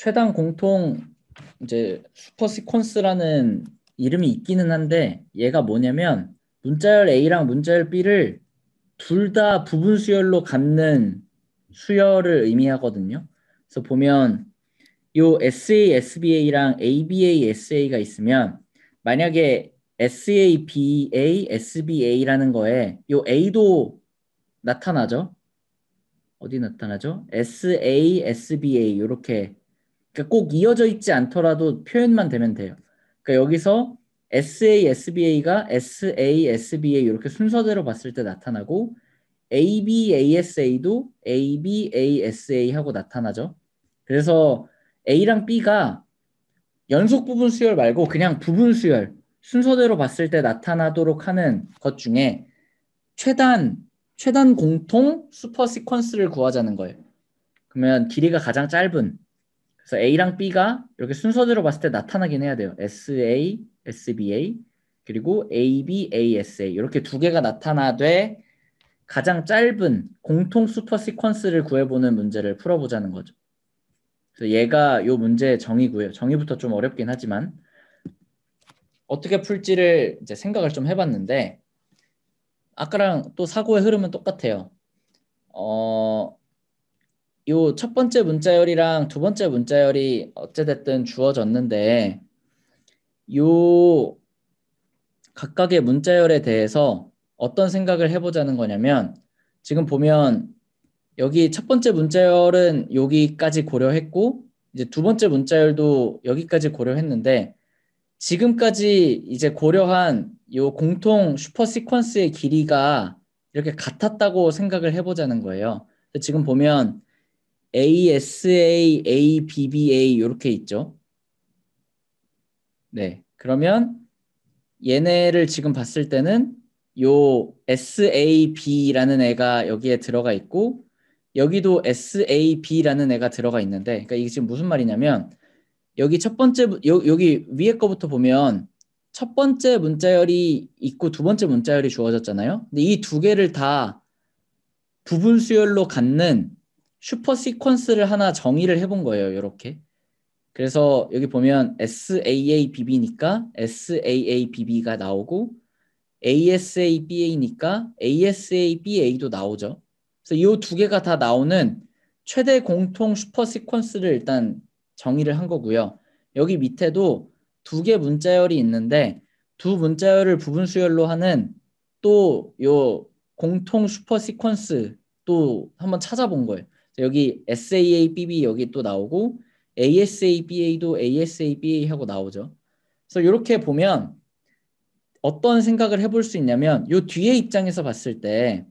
최단 공통 이제 슈퍼 시퀀스라는 이름이 있기는 한데 얘가 뭐냐면 문자열 A랑 문자열 B를 둘 다 부분 수열로 갖는 수열을 의미하거든요. 그래서 보면 요 SA, SBA랑 ABA, SA가 있으면 만약에 SA, BA, SBA라는 거에 요 A도 나타나죠. 어디 나타나죠? SA, SBA 이렇게 그러니까 꼭 이어져 있지 않더라도 표현만 되면 돼요. 그러니까 여기서 SA, SBA가 SA, SBA 이렇게 순서대로 봤을 때 나타나고 AB, ASA도 AB, ASA 하고 나타나죠. 그래서 A랑 B가 연속 부분 수열 말고 그냥 부분 수열 순서대로 봤을 때 나타나도록 하는 것 중에 최단 공통 슈퍼 시퀀스를 구하자는 거예요. 그러면 길이가 가장 짧은 그래서 A랑 B가 이렇게 순서대로 봤을 때 나타나긴 해야 돼요. SA, SBA 그리고 AB, ASA 이렇게 두 개가 나타나되 가장 짧은 공통 슈퍼 시퀀스를 구해보는 문제를 풀어보자는 거죠. 그래서 얘가 요 문제의 정의고요. 정의부터 좀 어렵긴 하지만 어떻게 풀지를 이제 생각을 좀 해봤는데 아까랑 또 사고의 흐름은 똑같아요. 요 첫 번째 문자열이랑 두 번째 문자열이 어찌됐든 주어졌는데 요 각각의 문자열에 대해서 어떤 생각을 해보자는 거냐면 지금 보면 여기 첫 번째 문자열은 여기까지 고려했고 이제 두 번째 문자열도 여기까지 고려했는데 지금까지 이제 고려한 요 공통 슈퍼 시퀀스의 길이가 이렇게 같았다고 생각을 해보자는 거예요. 지금 보면 ASA, ABBA 이렇게 있죠. 네, 그러면 얘네를 지금 봤을 때는 요 SAB라는 애가 여기에 들어가 있고 여기도 SAB라는 애가 들어가 있는데 그러니까 이게 지금 무슨 말이냐면 여기 첫 번째 여기 위에 거부터 보면 첫 번째 문자열이 있고 두 번째 문자열이 주어졌잖아요. 근데 이 두 개를 다 부분 수열로 갖는 슈퍼 시퀀스를 하나 정의를 해본 거예요. 이렇게. 그래서 여기 보면 SAABB니까 SAABB가 나오고 ASABA니까 ASABA도 나오죠. 그래서 이 두 개가 다 나오는 최대 공통 슈퍼 시퀀스를 일단 정의를 한 거고요. 여기 밑에도 두 개 문자열이 있는데 두 문자열을 부분 수열로 하는 또 요 공통 슈퍼 시퀀스 또 한번 찾아본 거예요. 여기 SAABB 여기 또 나오고 ASABA도 ASABA 하고 나오죠. 그래서 이렇게 보면 어떤 생각을 해볼 수 있냐면 요 뒤에 입장에서 봤을 때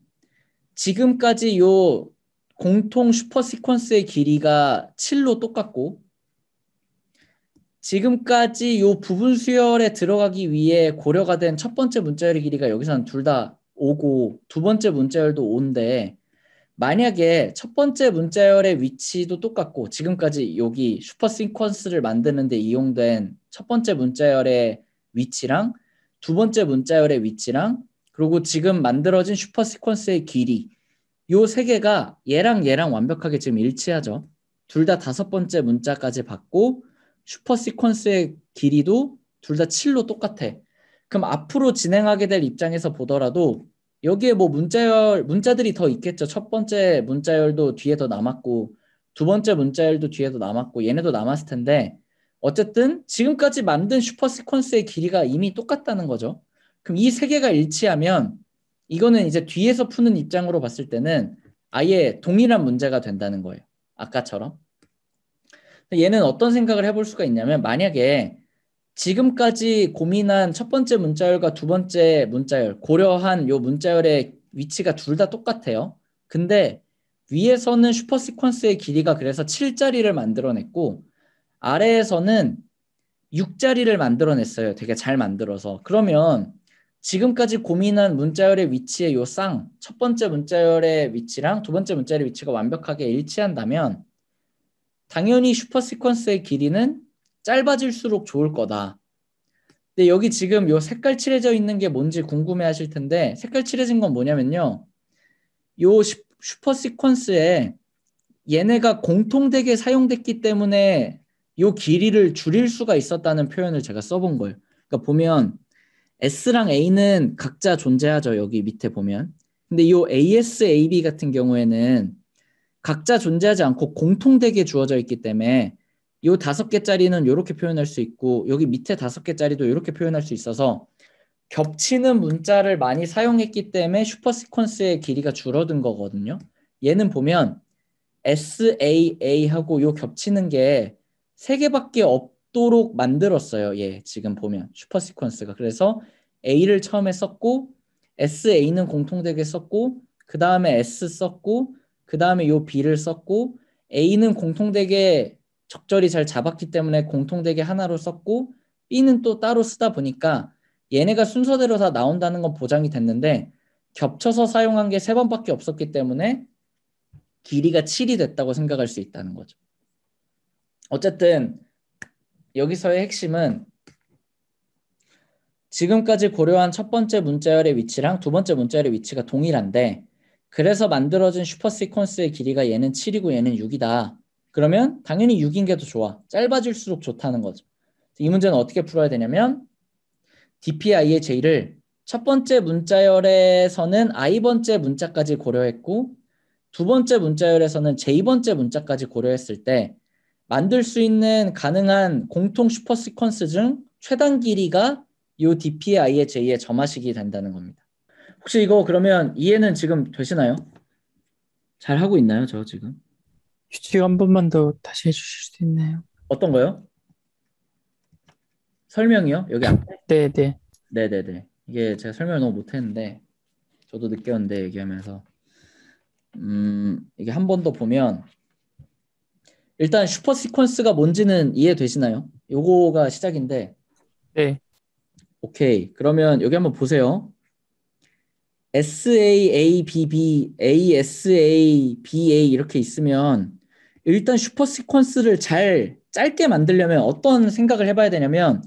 지금까지 요 공통 슈퍼 시퀀스의 길이가 7로 똑같고 지금까지 요 부분 수열에 들어가기 위해 고려가 된 첫 번째 문자열의 길이가 여기서는 둘 다 5고 두 번째 문자열도 5인데 만약에 첫 번째 문자열의 위치도 똑같고 지금까지 여기 슈퍼 시퀀스를 만드는 데 이용된 첫 번째 문자열의 위치랑 두 번째 문자열의 위치랑 그리고 지금 만들어진 슈퍼 시퀀스의 길이 요 세 개가 얘랑 완벽하게 지금 일치하죠. 둘 다 다섯 번째 문자까지 받고 슈퍼 시퀀스의 길이도 둘 다 7로 똑같아. 그럼 앞으로 진행하게 될 입장에서 보더라도 여기에 뭐 문자들이 더 있겠죠. 첫 번째 문자열도 뒤에 더 남았고 두 번째 문자열도 뒤에 더 남았고 얘네도 남았을 텐데 어쨌든 지금까지 만든 슈퍼 시퀀스의 길이가 이미 똑같다는 거죠. 그럼 이 세 개가 일치하면 이거는 이제 뒤에서 푸는 입장으로 봤을 때는 아예 동일한 문제가 된다는 거예요. 아까처럼. 얘는 어떤 생각을 해볼 수가 있냐면 만약에 지금까지 고민한 첫 번째 문자열과 두 번째 문자열, 고려한 요 문자열의 위치가 둘 다 똑같아요. 근데 위에서는 슈퍼 시퀀스의 길이가 그래서 7자리를 만들어냈고 아래에서는 6자리를 만들어냈어요. 되게 잘 만들어서. 그러면 지금까지 고민한 문자열의 위치의 요 쌍, 첫 번째 문자열의 위치랑 두 번째 문자열의 위치가 완벽하게 일치한다면 당연히 슈퍼 시퀀스의 길이는 짧아질수록 좋을 거다. 근데 여기 지금 요 색깔 칠해져 있는 게 뭔지 궁금해 하실 텐데 색깔 칠해진 건 뭐냐면요. 요 슈퍼 시퀀스에 얘네가 공통되게 사용됐기 때문에 요 길이를 줄일 수가 있었다는 표현을 제가 써본 거예요. 그러니까 보면 S랑 A는 각자 존재하죠. 여기 밑에 보면. 근데 이 AS, AB 같은 경우에는 각자 존재하지 않고 공통되게 주어져 있기 때문에 이 5개짜리는 이렇게 표현할 수 있고 여기 밑에 5개짜리도 이렇게 표현할 수 있어서 겹치는 문자를 많이 사용했기 때문에 슈퍼 시퀀스의 길이가 줄어든 거거든요. 얘는 보면 SAA하고 요 겹치는 게 3개밖에 없도록 만들었어요. 얘 지금 보면 슈퍼 시퀀스가. 그래서 A를 처음에 썼고 SA는 공통되게 썼고 그 다음에 S 썼고 그 다음에 요 B를 썼고 A는 공통되게 적절히 잘 잡았기 때문에 공통되게 하나로 썼고 B는 또 따로 쓰다 보니까 얘네가 순서대로 다 나온다는 건 보장이 됐는데 겹쳐서 사용한 게 3번밖에 없었기 때문에 길이가 7이 됐다고 생각할 수 있다는 거죠. 어쨌든 여기서의 핵심은 지금까지 고려한 첫 번째 문자열의 위치랑 두 번째 문자열의 위치가 동일한데 그래서 만들어진 슈퍼 시퀀스의 길이가 얘는 7이고 얘는 6이다. 그러면 당연히 6인 게 더 좋아. 짧아질수록 좋다는 거죠. 이 문제는 어떻게 풀어야 되냐면 DPI의 J를 첫 번째 문자열에서는 I번째 문자까지 고려했고 두 번째 문자열에서는 J번째 문자까지 고려했을 때 만들 수 있는 가능한 공통 슈퍼 시퀀스 중 최단 길이가 이 DPI의 J의 점화식이 된다는 겁니다. 혹시 이거 그러면 이해는 지금 되시나요? 잘 하고 있나요, 저 지금? 규칙 한 번만 더 다시 해주실 수 있나요? 어떤 거요? 설명이요? 여기 앞에? 네, 네. 네네네. 이게 제가 설명을 너무 못했는데 저도 느꼈는데 얘기하면서 이게 한 번 더 보면 일단 슈퍼 시퀀스가 뭔지는 이해되시나요? 요거가 시작인데 네, 오케이. 그러면 여기 한번 보세요. SAABB, ASABA 이렇게 있으면 일단 슈퍼 시퀀스를 잘 짧게 만들려면 어떤 생각을 해봐야 되냐면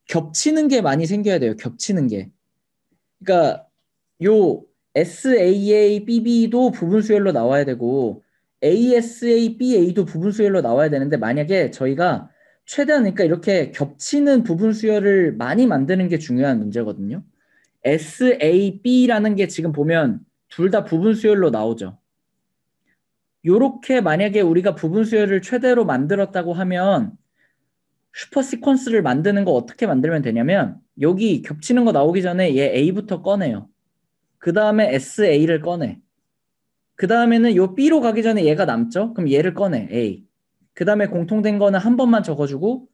겹치는 게 많이 생겨야 돼요. 겹치는 게. 그러니까 요 SAABB도 부분 수열로 나와야 되고 ASABA도 부분 수열로 나와야 되는데 만약에 저희가 최대한 그러니까 이렇게 겹치는 부분 수열을 많이 만드는 게 중요한 문제거든요. SAB라는 게 지금 보면 둘 다 부분 수열로 나오죠. 요렇게 만약에 우리가 부분 수열을 최대로 만들었다고 하면 슈퍼 시퀀스를 만드는 거 어떻게 만들면 되냐면 여기 겹치는 거 나오기 전에 얘 A부터 꺼내요. 그 다음에 SA를 꺼내. 그 다음에는 요 B로 가기 전에 얘가 남죠? 그럼 얘를 꺼내. A. 그 다음에 공통된 거는 한 번만 적어주고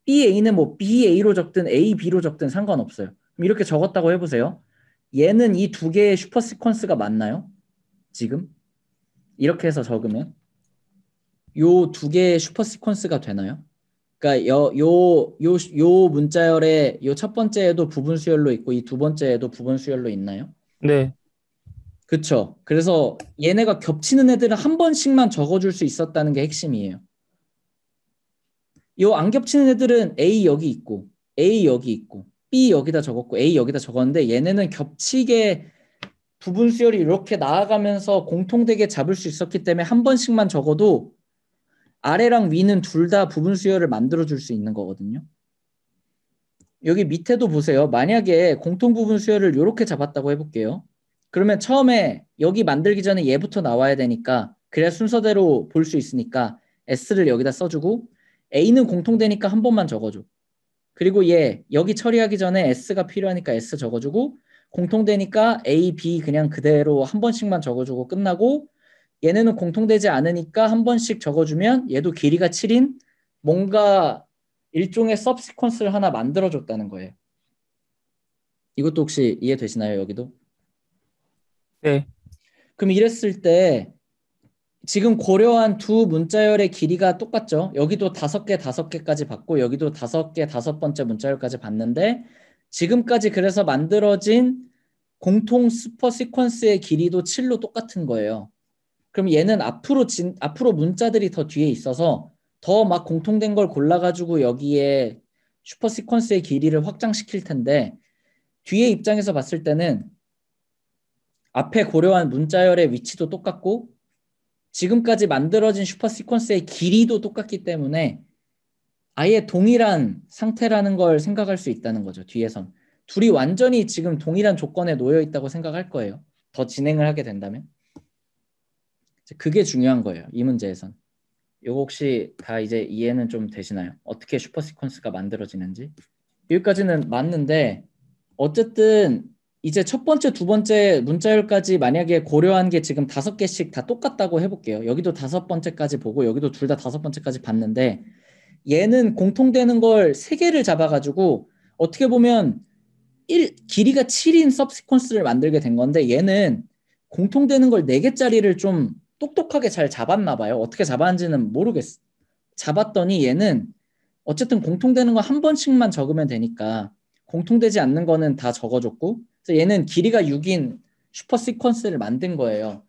BA는 뭐 BA로 적든 AB로 적든 상관없어요. 그럼 이렇게 적었다고 해보세요. 얘는 이 두 개의 슈퍼 시퀀스가 맞나요? 지금? 이렇게 해서 적으면 요 두 개의 슈퍼 시퀀스가 되나요? 그러니까 요 문자열의 요 첫 번째에도 부분 수열로 있고 이 두 번째에도 부분 수열로 있나요? 네, 그쵸. 그래서 얘네가 겹치는 애들은 한 번씩만 적어줄 수 있었다는 게 핵심이에요. 요 안 겹치는 애들은 A 여기 있고 A 여기 있고 B 여기다 적었고 A 여기다 적었는데 얘네는 겹치게 부분 수열이 이렇게 나아가면서 공통되게 잡을 수 있었기 때문에 한 번씩만 적어도 아래랑 위는 둘 다 부분 수열을 만들어줄 수 있는 거거든요. 여기 밑에도 보세요. 만약에 공통 부분 수열을 이렇게 잡았다고 해볼게요. 그러면 처음에 여기 만들기 전에 얘부터 나와야 되니까 그래야 순서대로 볼 수 있으니까 S를 여기다 써주고 A는 공통되니까 한 번만 적어줘. 그리고 얘 여기 처리하기 전에 S가 필요하니까 S 적어주고 공통되니까 A, B 그냥 그대로 한 번씩만 적어주고 끝나고 얘네는 공통되지 않으니까 한 번씩 적어주면 얘도 길이가 7인 뭔가 일종의 서브시퀀스를 하나 만들어줬다는 거예요. 이것도 혹시 이해되시나요, 여기도? 네, 그럼 이랬을 때 지금 고려한 두 문자열의 길이가 똑같죠? 여기도 5개, 5개까지 봤고 여기도 5개, 5번째 문자열까지 봤는데 지금까지 그래서 만들어진 공통 슈퍼 시퀀스의 길이도 7로 똑같은 거예요. 그럼 얘는 앞으로 문자들이 더 뒤에 있어서 더 막 공통된 걸 골라가지고 여기에 슈퍼 시퀀스의 길이를 확장시킬 텐데 뒤에 입장에서 봤을 때는 앞에 고려한 문자열의 위치도 똑같고 지금까지 만들어진 슈퍼 시퀀스의 길이도 똑같기 때문에 아예 동일한 상태라는 걸 생각할 수 있다는 거죠. 뒤에선. 둘이 완전히 지금 동일한 조건에 놓여 있다고 생각할 거예요. 더 진행을 하게 된다면. 그게 중요한 거예요. 이 문제에선. 이거 혹시 다 이제 이해는 좀 되시나요? 어떻게 슈퍼 시퀀스가 만들어지는지. 여기까지는 맞는데 어쨌든 이제 첫 번째, 두 번째 문자열까지 만약에 고려한 게 지금 5개씩 다 똑같다고 해볼게요. 여기도 5번째까지 보고 여기도 둘 다 5번째까지 봤는데 얘는 공통되는 걸 3개를 잡아가지고 어떻게 보면 길이가 7인 서브시퀀스를 만들게 된 건데 얘는 공통되는 걸 4개짜리를 좀 똑똑하게 잘 잡았나 봐요. 어떻게 잡았는지는 모르겠어. 잡았더니 얘는 어쨌든 공통되는 거 한 번씩만 적으면 되니까 공통되지 않는 거는 다 적어줬고 그래서 얘는 길이가 6인 슈퍼 시퀀스를 만든 거예요.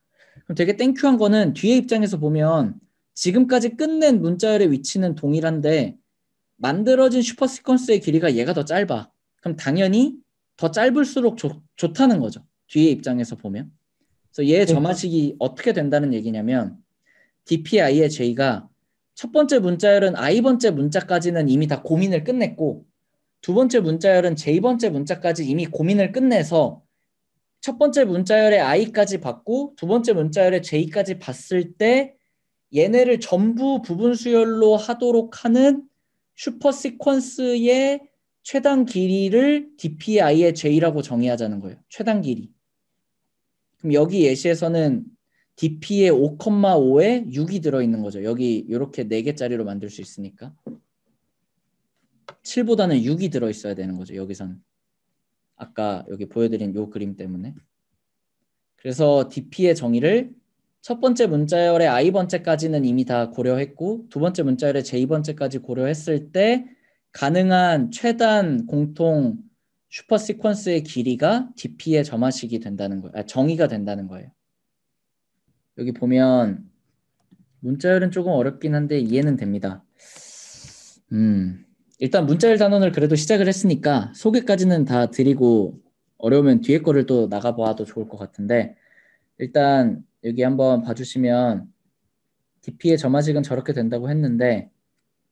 그럼 되게 땡큐한 거는 뒤에 입장에서 보면 지금까지 끝낸 문자열의 위치는 동일한데 만들어진 슈퍼 시퀀스의 길이가 얘가 더 짧아. 그럼 당연히 더 짧을수록 좋다는 거죠. 뒤에 입장에서 보면. 그래서 얘 네. 점화식이 어떻게 된다는 얘기냐면 dpi의 j가 첫 번째 문자열은 i번째 문자까지는 이미 다 고민을 끝냈고 두 번째 문자열은 j번째 문자까지 이미 고민을 끝내서 첫 번째 문자열의 i까지 받고 두 번째 문자열의 j까지 봤을 때 얘네를 전부 부분 수열로 하도록 하는 슈퍼 시퀀스의 최단 길이를 dpi의 j라고 정의하자는 거예요. 최단 길이. 그럼 여기 예시에서는 dp의 5,5에 6이 들어있는 거죠. 여기 이렇게 4개짜리로 만들 수 있으니까 7보다는 6이 들어있어야 되는 거죠. 여기선 아까 여기 보여드린 요 그림 때문에. 그래서 dp의 정의를 첫 번째 문자열의 i번째까지는 이미 다 고려했고 두 번째 문자열의 j번째까지 고려했을 때 가능한 최단 공통 슈퍼 시퀀스의 길이가 dp의 점화식이 된다는 거예요. 정의가 된다는 거예요. 여기 보면 문자열은 조금 어렵긴 한데 이해는 됩니다. 일단 문자열 단원을 그래도 시작을 했으니까 소개까지는 다 드리고 어려우면 뒤에 거를 또 나가봐도 좋을 것 같은데 일단 여기 한번 봐주시면 dp의 점화식은 저렇게 된다고 했는데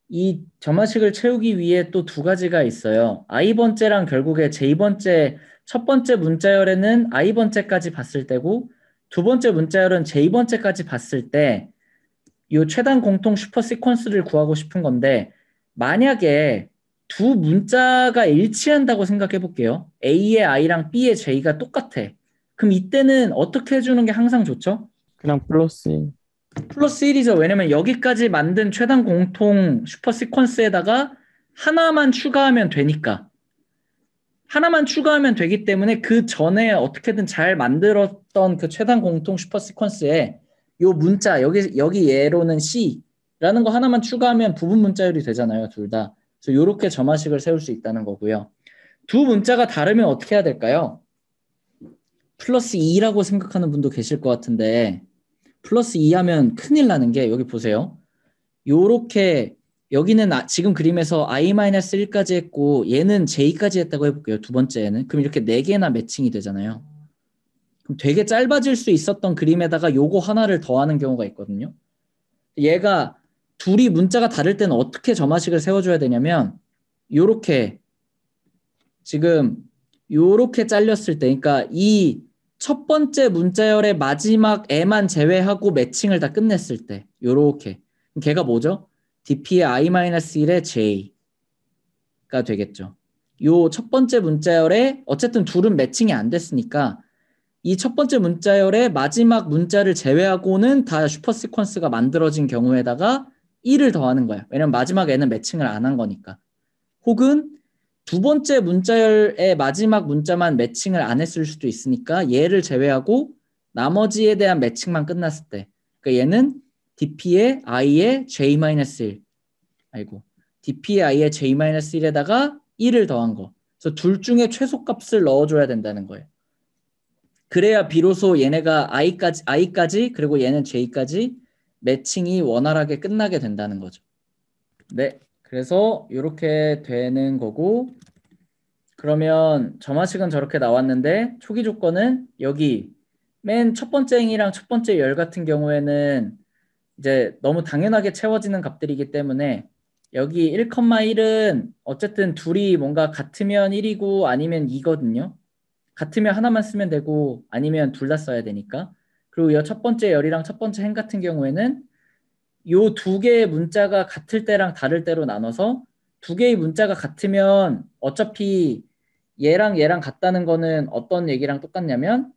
이 점화식을 채우기 위해 또 2가지가 있어요. i번째랑 결국에 j번째 첫 번째 문자열에는 i번째까지 봤을 때고 두 번째 문자열은 j번째까지 봤을 때 이 최단 공통 슈퍼 시퀀스를 구하고 싶은 건데 만약에 두 문자가 일치한다고 생각해 볼게요. A의 I랑 B의 J가 똑같아. 그럼 이때는 어떻게 해주는 게 항상 좋죠? 그냥 플러스. 플러스 1이죠. 왜냐면 여기까지 만든 최단 공통 슈퍼 시퀀스에다가 하나만 추가하면 되니까. 하나만 추가하면 되기 때문에 그 전에 어떻게든 잘 만들었던 그 최단 공통 슈퍼 시퀀스에 요 문자 여기 얘로는 C라는 거 하나만 추가하면 부분 문자열이 되잖아요. 둘 다. 그래서 요렇게 점화식을 세울 수 있다는 거고요. 두 문자가 다르면 어떻게 해야 될까요? 플러스 2라고 생각하는 분도 계실 것 같은데 플러스 2 하면 큰일 나는 게 여기 보세요. 요렇게 여기는 지금 그림에서 i-1까지 했고 얘는 j까지 했다고 해볼게요. 두 번째에는. 그럼 이렇게 4개나 매칭이 되잖아요. 그럼 되게 짧아질 수 있었던 그림에다가 요거 하나를 더하는 경우가 있거든요. 얘가 둘이 문자가 다를 때는 어떻게 점화식을 세워줘야 되냐면 요렇게 지금 요렇게 잘렸을 때 그러니까 이 첫 번째 문자열의 마지막 애만 제외하고 매칭을 다 끝냈을 때 요렇게 걔가 뭐죠? dp의 i-1의 j가 되겠죠. 요 첫 번째 문자열에 어쨌든 둘은 매칭이 안 됐으니까 이 첫 번째 문자열의 마지막 문자를 제외하고는 다 슈퍼 시퀀스가 만들어진 경우에다가 1을 더하는 거야. 왜냐면 마지막 애는 매칭을 안 한 거니까. 혹은 두 번째 문자열의 마지막 문자만 매칭을 안 했을 수도 있으니까 얘를 제외하고 나머지에 대한 매칭만 끝났을 때 그러니까 얘는 dp의 i의 j-1 dp의 i의 j-1에다가 1을 더한 거 그래서 둘 중에 최소값을 넣어줘야 된다는 거예요. 그래야 비로소 얘네가 i까지 그리고 얘는 j까지 매칭이 원활하게 끝나게 된다는 거죠. 네, 그래서 이렇게 되는 거고 그러면 점화식은 저렇게 나왔는데 초기 조건은 여기 맨 첫 번째 행이랑 첫 번째 열 같은 경우에는 이제 너무 당연하게 채워지는 값들이기 때문에 여기 1,1은 어쨌든 둘이 뭔가 같으면 1이고 아니면 2거든요. 같으면 하나만 쓰면 되고 아니면 둘 다 써야 되니까. 그리고 이 첫 번째 열이랑 첫 번째 행 같은 경우에는 요 두 개의 문자가 같을 때랑 다를 때로 나눠서 두 개의 문자가 같으면 어차피 얘랑 얘랑 같다는 거는 어떤 얘기랑 똑같냐면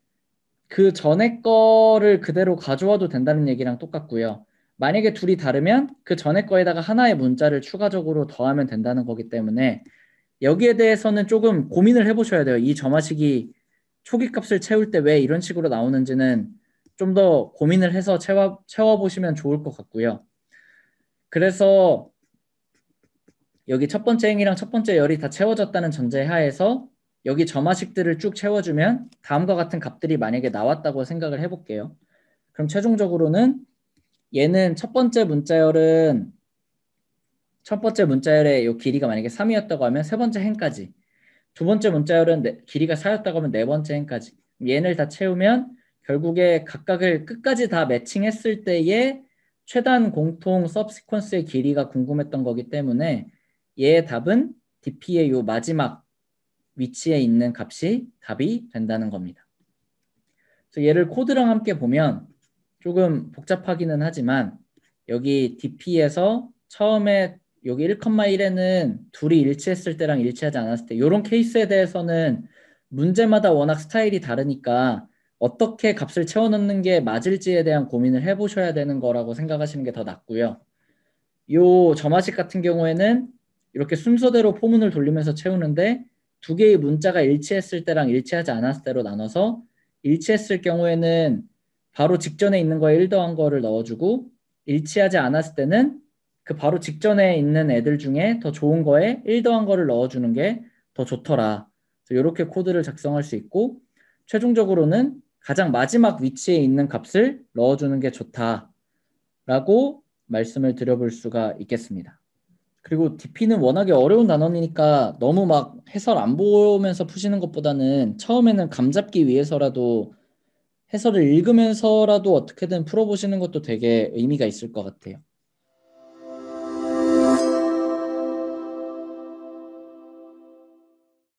그 전에 거를 그대로 가져와도 된다는 얘기랑 똑같고요. 만약에 둘이 다르면 그 전에 거에다가 하나의 문자를 추가적으로 더하면 된다는 거기 때문에 여기에 대해서는 조금 고민을 해보셔야 돼요. 이 점화식이 초기값을 채울 때 왜 이런 식으로 나오는지는 좀 더 고민을 해서 채워보시면 좋을 것 같고요. 그래서 여기 첫 번째 행이랑 첫 번째 열이 다 채워졌다는 전제 하에서 여기 점화식들을 쭉 채워주면 다음과 같은 값들이 만약에 나왔다고 생각을 해볼게요. 그럼 최종적으로는 얘는 첫 번째 문자열의 이 길이가 만약에 3이었다고 하면 세 번째 행까지, 두 번째 문자열은 길이가 4였다고 하면 네 번째 행까지, 얘를 다 채우면 결국에 각각을 끝까지 다 매칭했을 때의 최단 공통 서브시퀀스의 길이가 궁금했던 거기 때문에 얘의 답은 DP의 요 마지막 위치에 있는 값이 답이 된다는 겁니다. 그래서 얘를 코드랑 함께 보면 조금 복잡하기는 하지만 여기 DP에서 처음에 여기 1,1에는 둘이 일치했을 때랑 일치하지 않았을 때 이런 케이스에 대해서는 문제마다 워낙 스타일이 다르니까 어떻게 값을 채워넣는 게 맞을지에 대한 고민을 해보셔야 되는 거라고 생각하시는 게 더 낫고요. 요 점화식 같은 경우에는 이렇게 순서대로 포문을 돌리면서 채우는데 두 개의 문자가 일치했을 때랑 일치하지 않았을 때로 나눠서 일치했을 경우에는 바로 직전에 있는 거에 1 더한 거를 넣어주고 일치하지 않았을 때는 그 바로 직전에 있는 애들 중에 더 좋은 거에 1 더한 거를 넣어주는 게 더 좋더라. 이렇게 코드를 작성할 수 있고 최종적으로는 가장 마지막 위치에 있는 값을 넣어주는 게 좋다라고 말씀을 드려볼 수가 있겠습니다. 그리고 DP는 워낙에 어려운 단원이니까 너무 막 해설 안 보면서 푸시는 것보다는 처음에는 감 잡기 위해서라도 해설을 읽으면서라도 어떻게든 풀어보시는 것도 되게 의미가 있을 것 같아요.